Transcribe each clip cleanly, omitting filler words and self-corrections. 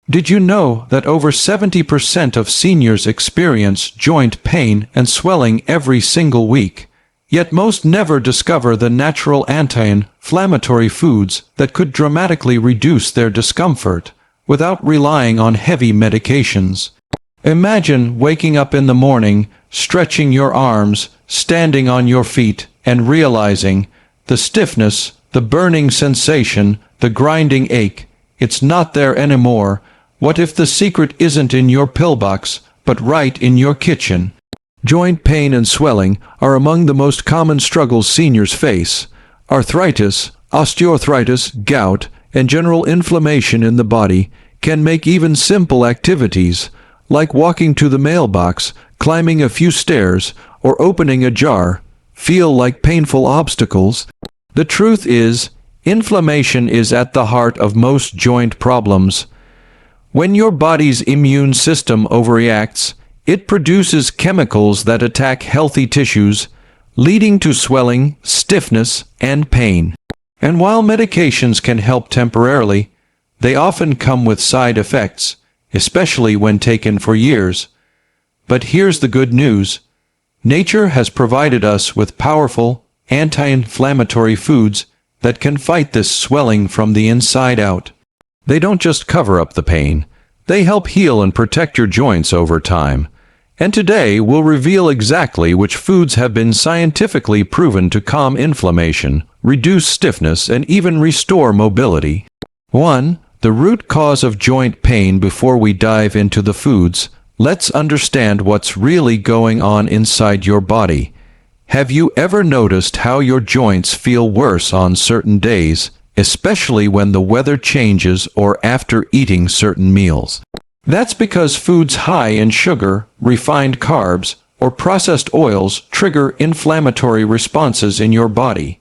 Did you know that over 70% of seniors experience joint pain and swelling every single week? Yet most never discover the natural anti-inflammatory foods that could dramatically reduce their discomfort without relying on heavy medications. Imagine waking up in the morning, stretching your arms, standing on your feet, and realizing the stiffness, the burning sensation, the grinding ache, it's not there anymore. What if the secret isn't in your pillbox, but right in your kitchen? Joint pain and swelling are among the most common struggles seniors face. Arthritis, osteoarthritis, gout, and general inflammation in the body can make even simple activities, like walking to the mailbox, climbing a few stairs, or opening a jar, feel like painful obstacles. The truth is, inflammation is at the heart of most joint problems. When your body's immune system overreacts, it produces chemicals that attack healthy tissues, leading to swelling, stiffness, and pain. And while medications can help temporarily, they often come with side effects, especially when taken for years. But here's the good news. Nature has provided us with powerful, anti-inflammatory foods that can fight this swelling from the inside out. They don't just cover up the pain, they help heal and protect your joints over time. And today we'll reveal exactly which foods have been scientifically proven to calm inflammation, reduce stiffness, and even restore mobility. 1. The root cause of joint pain. Before we dive into the foods, let's understand what's really going on inside your body. Have you ever noticed how your joints feel worse on certain days, especially when the weather changes or after eating certain meals? That's because foods high in sugar, refined carbs, or processed oils trigger inflammatory responses in your body.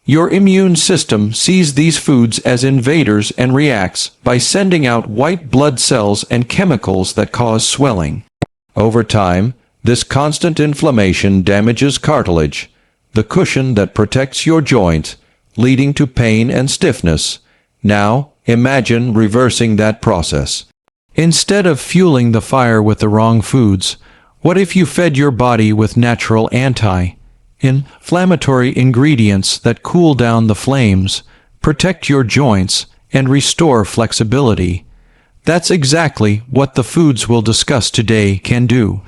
Your immune system sees these foods as invaders and reacts by sending out white blood cells and chemicals that cause swelling. Over time, this constant inflammation damages cartilage, the cushion that protects your joint, leading to pain and stiffness. Now, imagine reversing that process. Instead of fueling the fire with the wrong foods, what if you fed your body with natural anti-inflammatory ingredients that cool down the flames, protect your joints, and restore flexibility? That's exactly what the foods we'll discuss today can do.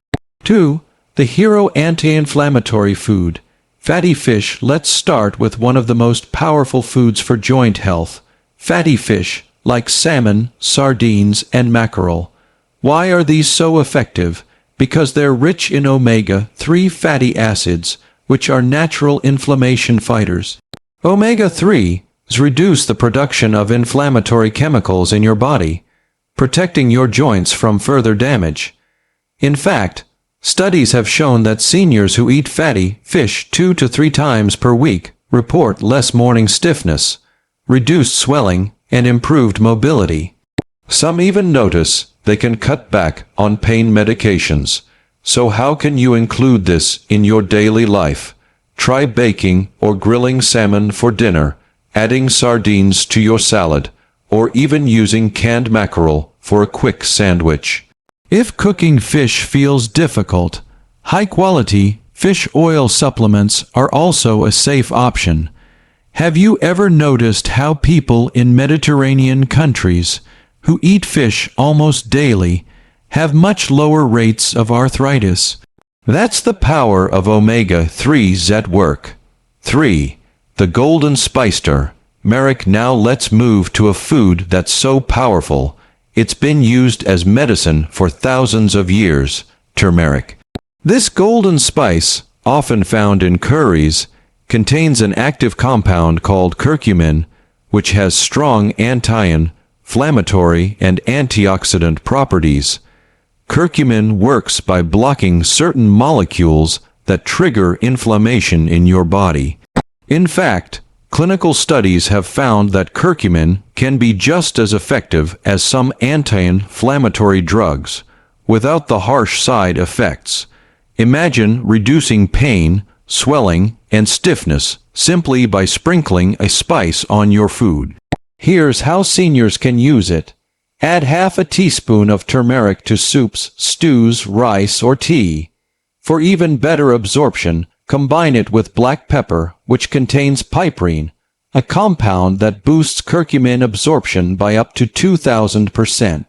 2. The hero anti-inflammatory food, fatty fish. Let's start with one of the most powerful foods for joint health, fatty fish, like salmon, sardines, and mackerel. Why are these so effective? Because they're rich in omega-3 fatty acids, which are natural inflammation fighters. Omega-3s reduce the production of inflammatory chemicals in your body, protecting your joints from further damage. In fact, studies have shown that seniors who eat fatty fish 2 to 3 times per week report less morning stiffness, reduced swelling, and improved mobility. Some even notice they can cut back on pain medications. So how can you include this in your daily life? Try baking or grilling salmon for dinner, adding sardines to your salad, or even using canned mackerel for a quick sandwich. If cooking fish feels difficult, high-quality fish oil supplements are also a safe option. Have you ever noticed how people in Mediterranean countries who eat fish almost daily have much lower rates of arthritis? That's the power of omega-3s at work. 3. The golden spicer, turmeric. Now let's move to a food that's so powerful, it's been used as medicine for thousands of years, turmeric. This golden spice, often found in curries, contains an active compound called curcumin, which has strong anti-inflammatory and antioxidant properties. Curcumin works by blocking certain molecules that trigger inflammation in your body. In fact, clinical studies have found that curcumin can be just as effective as some anti-inflammatory drugs, without the harsh side effects. Imagine reducing pain, swelling, and stiffness simply by sprinkling a spice on your food. Here's how seniors can use it. Add half a teaspoon of turmeric to soups, stews, rice, or tea. For even better absorption, combine it with black pepper, which contains piperine, a compound that boosts curcumin absorption by up to 2,000%.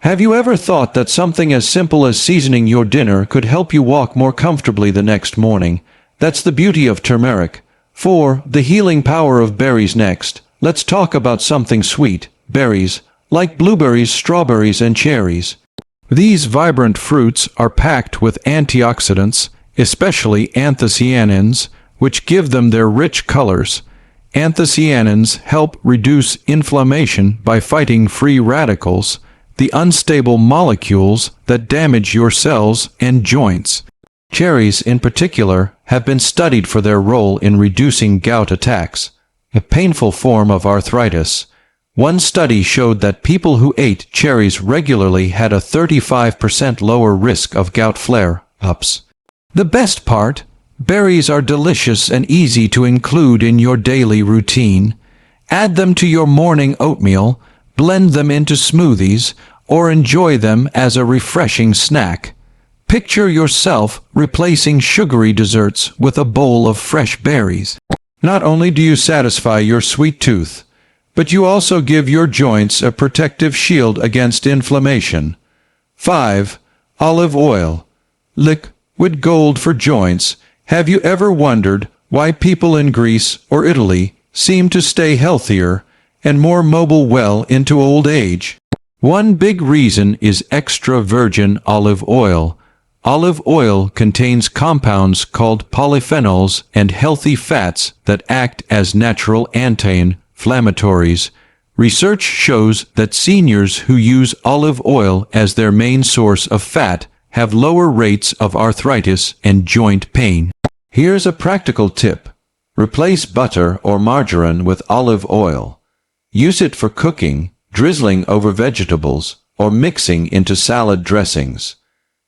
Have you ever thought that something as simple as seasoning your dinner could help you walk more comfortably the next morning? That's the beauty of turmeric. For the healing power of berries next, let's talk about something sweet, berries, like blueberries, strawberries, and cherries. These vibrant fruits are packed with antioxidants, especially anthocyanins, which give them their rich colors. Anthocyanins help reduce inflammation by fighting free radicals, the unstable molecules that damage your cells and joints. Cherries, in particular, have been studied for their role in reducing gout attacks, a painful form of arthritis. One study showed that people who ate cherries regularly had a 35% lower risk of gout flare-ups. The best part? Berries are delicious and easy to include in your daily routine. Add them to your morning oatmeal, blend them into smoothies, or enjoy them as a refreshing snack. Picture yourself replacing sugary desserts with a bowl of fresh berries. Not only do you satisfy your sweet tooth, but you also give your joints a protective shield against inflammation. 5. Olive oil. Liquid gold for joints. Have you ever wondered why people in Greece or Italy seem to stay healthier and more mobile well into old age? One big reason is extra virgin olive oil. Olive oil contains compounds called polyphenols and healthy fats that act as natural anti-inflammatories. Research shows that seniors who use olive oil as their main source of fat have lower rates of arthritis and joint pain. Here's a practical tip. Replace butter or margarine with olive oil. Use it for cooking, drizzling over vegetables, or mixing into salad dressings.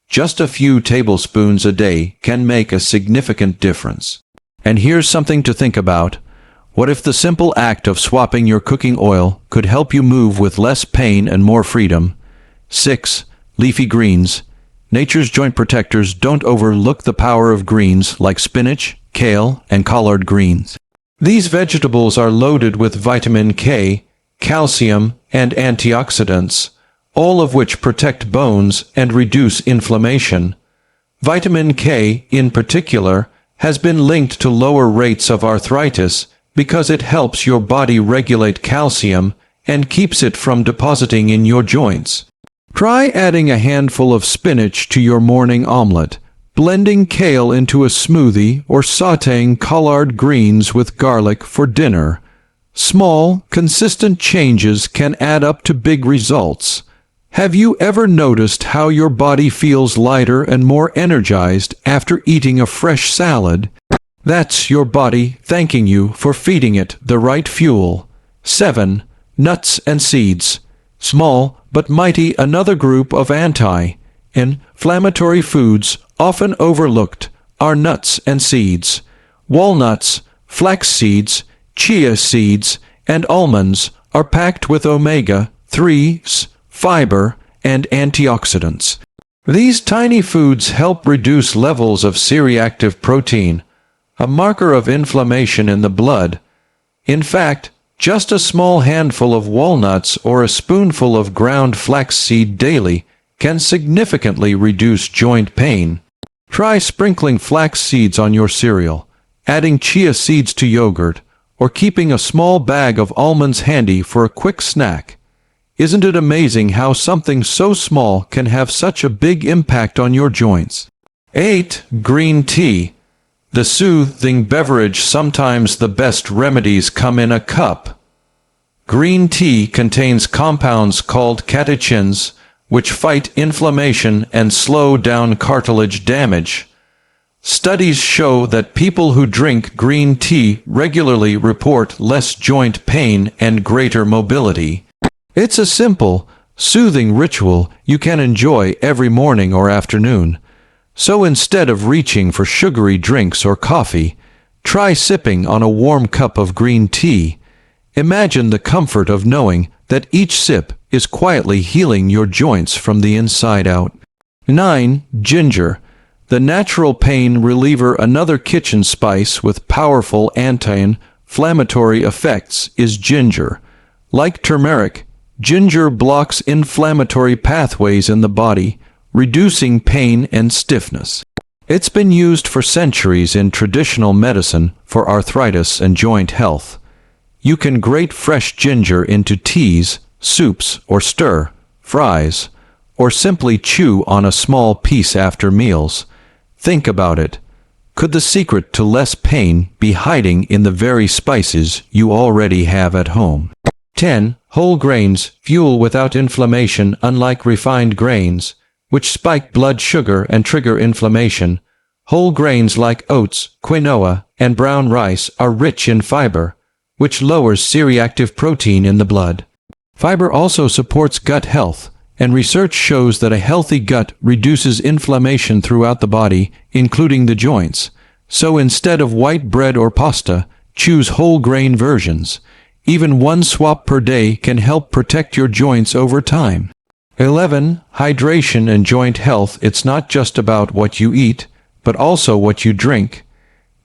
Just a few tablespoons a day can make a significant difference. And here's something to think about. What if the simple act of swapping your cooking oil could help you move with less pain and more freedom? 6. Leafy greens. Nature's joint protectors. Don't overlook the power of greens like spinach, kale, and collard greens. These vegetables are loaded with vitamin K, calcium, and antioxidants, all of which protect bones and reduce inflammation. Vitamin K, in particular, has been linked to lower rates of arthritis because it helps your body regulate calcium and keeps it from depositing in your joints. Try adding a handful of spinach to your morning omelet, blending kale into a smoothie, or sautéing collard greens with garlic for dinner. Small, consistent changes can add up to big results. Have you ever noticed how your body feels lighter and more energized after eating a fresh salad? That's your body thanking you for feeding it the right fuel. 7. Nuts and seeds. Small but mighty. Another group of anti-inflammatory foods often overlooked are nuts and seeds. Walnuts, flax seeds, chia seeds, and almonds are packed with omega-3s, fiber, and antioxidants. These tiny foods help reduce levels of C-reactive protein, a marker of inflammation in the blood. In fact, just a small handful of walnuts or a spoonful of ground flaxseed daily can significantly reduce joint pain. Try sprinkling flax seeds on your cereal, adding chia seeds to yogurt, or keeping a small bag of almonds handy for a quick snack. Isn't it amazing how something so small can have such a big impact on your joints? 8. Green tea. The soothing beverage. Sometimes the best remedies come in a cup. Green tea contains compounds called catechins, which fight inflammation and slow down cartilage damage. Studies show that people who drink green tea regularly report less joint pain and greater mobility. It's a simple, soothing ritual you can enjoy every morning or afternoon. So instead of reaching for sugary drinks or coffee, try sipping on a warm cup of green tea. Imagine the comfort of knowing that each sip is quietly healing your joints from the inside out. 9. Ginger. The natural pain reliever, another kitchen spice with powerful anti-inflammatory effects, is ginger. Like turmeric, ginger blocks inflammatory pathways in the body, reducing pain and stiffness. It's been used for centuries in traditional medicine for arthritis and joint health. You can grate fresh ginger into teas, soups, or stir fries, or simply chew on a small piece after meals. Think about it. Could the secret to less pain be hiding in the very spices you already have at home? 10. Whole grains, fuel without inflammation. Unlike refined grains, which spike blood sugar and trigger inflammation, whole grains like oats, quinoa, and brown rice are rich in fiber, which lowers C-reactive protein in the blood. Fiber also supports gut health, and research shows that a healthy gut reduces inflammation throughout the body, including the joints. So instead of white bread or pasta, choose whole grain versions. Even one swap per day can help protect your joints over time. 11. Hydration and joint health. It's not just about what you eat, but also what you drink.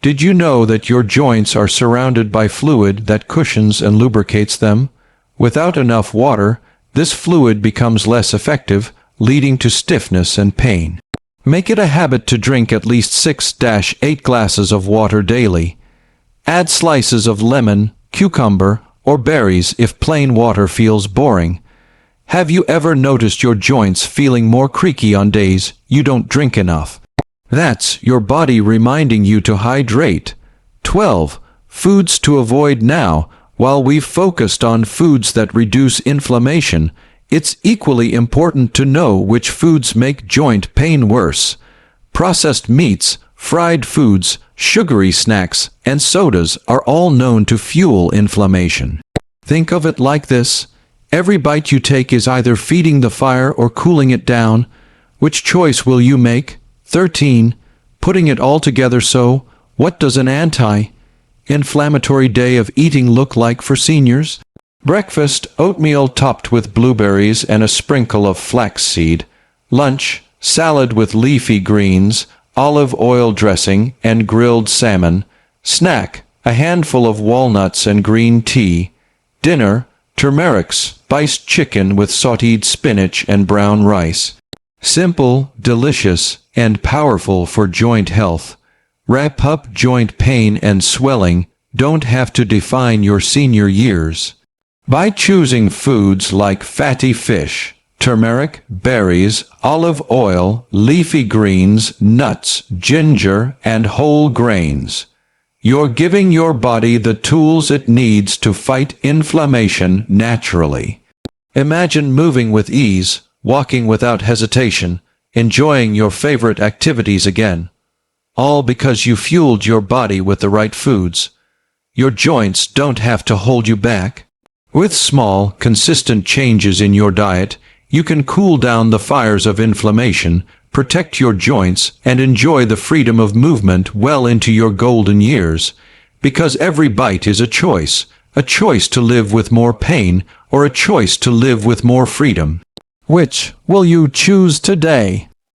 Did you know that your joints are surrounded by fluid that cushions and lubricates them? Without enough water, this fluid becomes less effective, leading to stiffness and pain. Make it a habit to drink at least 6-8 glasses of water daily. Add slices of lemon, cucumber, or berries if plain water feels boring. Have you ever noticed your joints feeling more creaky on days you don't drink enough? That's your body reminding you to hydrate. 12. Foods to avoid now. While we've focused on foods that reduce inflammation, it's equally important to know which foods make joint pain worse. Processed meats, fried foods, sugary snacks, and sodas are all known to fuel inflammation. Think of it like this: every bite you take is either feeding the fire or cooling it down. Which choice will you make? 13. Putting it all together. So, what does an anti-inflammatory day of eating look like for seniors? Breakfast: oatmeal topped with blueberries and a sprinkle of flaxseed. Lunch: salad with leafy greens, olive oil dressing, and grilled salmon. Snack: a handful of walnuts and green tea. Dinner: turmeric spiced chicken with sautéed spinach and brown rice. Simple, delicious, and powerful for joint health. Wrap up joint pain and swelling don't have to define your senior years. By choosing foods like fatty fish, turmeric, berries, olive oil, leafy greens, nuts, ginger, and whole grains, you're giving your body the tools it needs to fight inflammation naturally. Imagine moving with ease, walking without hesitation, enjoying your favorite activities again. All because you fueled your body with the right foods. Your joints don't have to hold you back. With small, consistent changes in your diet, you can cool down the fires of inflammation, protect your joints, and enjoy the freedom of movement well into your golden years. Because every bite is a choice to live with more pain or a choice to live with more freedom. Which will you choose today?